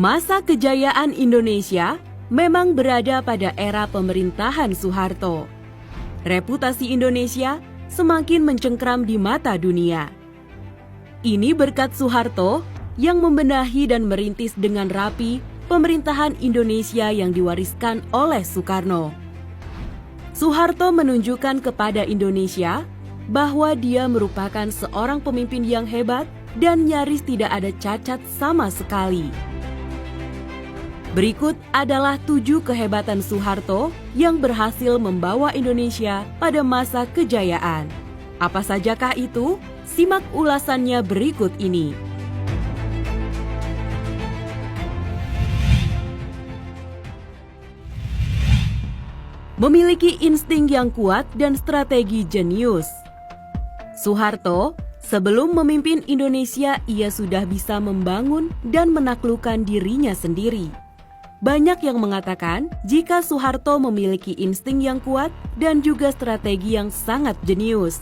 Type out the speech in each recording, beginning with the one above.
Masa kejayaan Indonesia memang berada pada era pemerintahan Soeharto. Reputasi Indonesia semakin mencengkram di mata dunia. Ini berkat Soeharto yang membenahi dan merintis dengan rapi pemerintahan Indonesia yang diwariskan oleh Soekarno. Soeharto menunjukkan kepada Indonesia bahwa dia merupakan seorang pemimpin yang hebat dan nyaris tidak ada cacat sama sekali. Berikut adalah 7 kehebatan Soeharto yang berhasil membawa Indonesia pada masa kejayaan. Apa sajakah itu? Simak ulasannya berikut ini. Memiliki insting yang kuat dan strategi jenius. Soeharto, sebelum memimpin Indonesia, ia sudah bisa membangun dan menaklukkan dirinya sendiri. Banyak yang mengatakan jika Soeharto memiliki insting yang kuat dan juga strategi yang sangat jenius.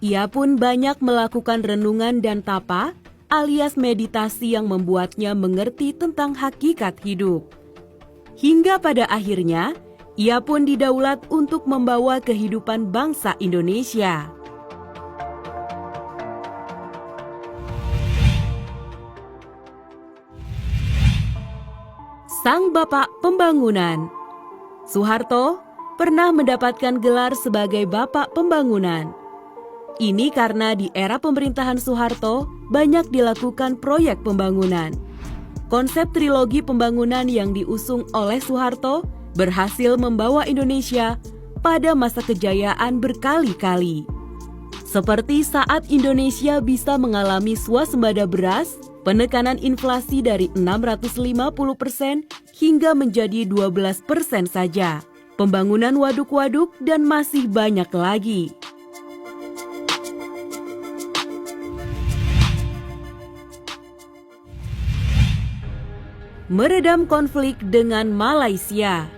Ia pun banyak melakukan renungan dan tapa alias meditasi yang membuatnya mengerti tentang hakikat hidup. Hingga pada akhirnya, ia pun didaulat untuk membawa kehidupan bangsa Indonesia. Sang Bapak Pembangunan. Soeharto pernah mendapatkan gelar sebagai Bapak Pembangunan. Ini karena di era pemerintahan Soeharto banyak dilakukan proyek pembangunan. Konsep trilogi pembangunan yang diusung oleh Soeharto berhasil membawa Indonesia pada masa kejayaan berkali-kali. Seperti saat Indonesia bisa mengalami swasembada beras, penekanan inflasi dari 650% hingga menjadi 12% saja, pembangunan waduk-waduk, dan masih banyak lagi. Meredam konflik dengan Malaysia.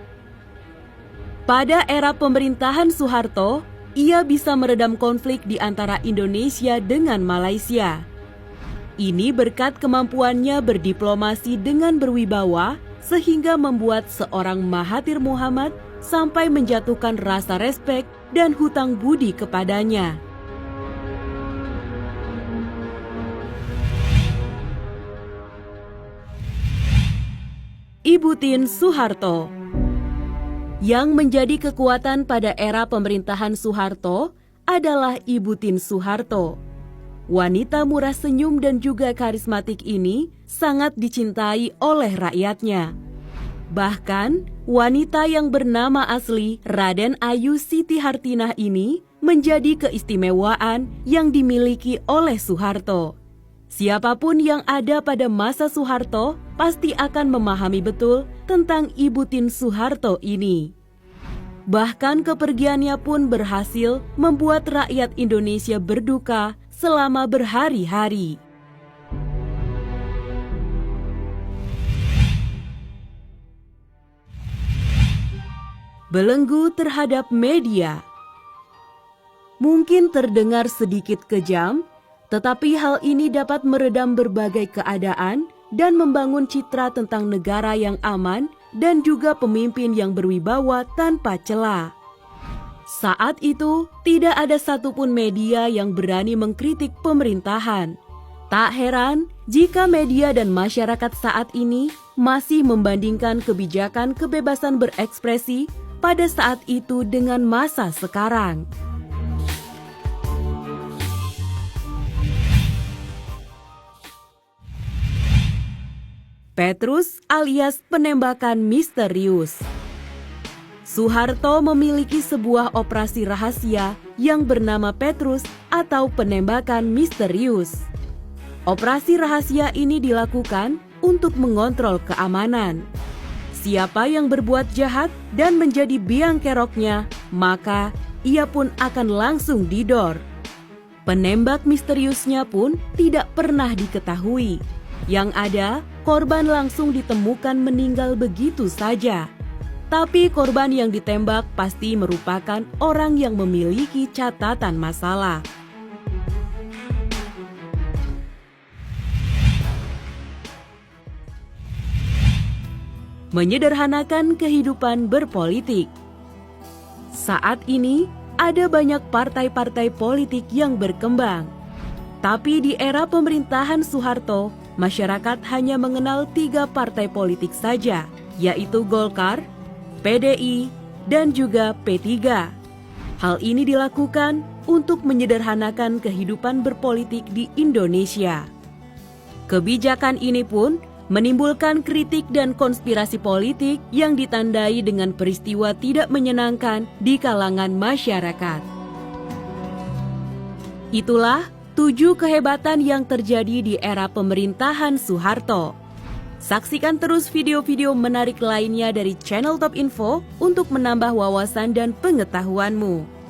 Pada era pemerintahan Soeharto, ia bisa meredam konflik di antara Indonesia dengan Malaysia. Ini berkat kemampuannya berdiplomasi dengan berwibawa sehingga membuat seorang Mahathir Mohamad sampai menjatuhkan rasa respek dan hutang budi kepadanya. Ibu Tien Soeharto. Yang menjadi kekuatan pada era pemerintahan Soeharto adalah Ibu Tien Soeharto. Wanita murah senyum dan juga karismatik ini sangat dicintai oleh rakyatnya. Bahkan, wanita yang bernama asli Raden Ayu Siti Hartinah ini menjadi keistimewaan yang dimiliki oleh Soeharto. Siapapun yang ada pada masa Soeharto pasti akan memahami betul tentang Ibu Tien Soeharto ini. Bahkan kepergiannya pun berhasil membuat rakyat Indonesia berduka selama berhari-hari. Belenggu terhadap media. Mungkin terdengar sedikit kejam, tetapi hal ini dapat meredam berbagai keadaan dan membangun citra tentang negara yang aman dan juga pemimpin yang berwibawa tanpa cela. Saat itu, tidak ada satupun media yang berani mengkritik pemerintahan. Tak heran jika media dan masyarakat saat ini masih membandingkan kebijakan kebebasan berekspresi pada saat itu dengan masa sekarang. Petrus alias penembakan misterius. Soeharto memiliki sebuah operasi rahasia yang bernama Petrus atau penembakan misterius. Operasi rahasia ini dilakukan untuk mengontrol keamanan. Siapa yang berbuat jahat dan menjadi biang keroknya, maka ia pun akan langsung didor. Penembak misteriusnya pun tidak pernah diketahui. Yang ada, korban langsung ditemukan meninggal begitu saja. Tapi korban yang ditembak pasti merupakan orang yang memiliki catatan masalah. menyederhanakan kehidupan berpolitik. Saat ini, ada banyak partai-partai politik yang berkembang. Tapi di era pemerintahan Soeharto, masyarakat hanya mengenal 3 partai politik saja, yaitu Golkar, PDI, dan juga P3. Hal ini dilakukan untuk menyederhanakan kehidupan berpolitik di Indonesia. Kebijakan ini pun menimbulkan kritik dan konspirasi politik yang ditandai dengan peristiwa tidak menyenangkan di kalangan masyarakat. Itulah 7 kehebatan yang terjadi di era pemerintahan Soeharto. Saksikan terus video-video menarik lainnya dari channel Top Info untuk menambah wawasan dan pengetahuanmu.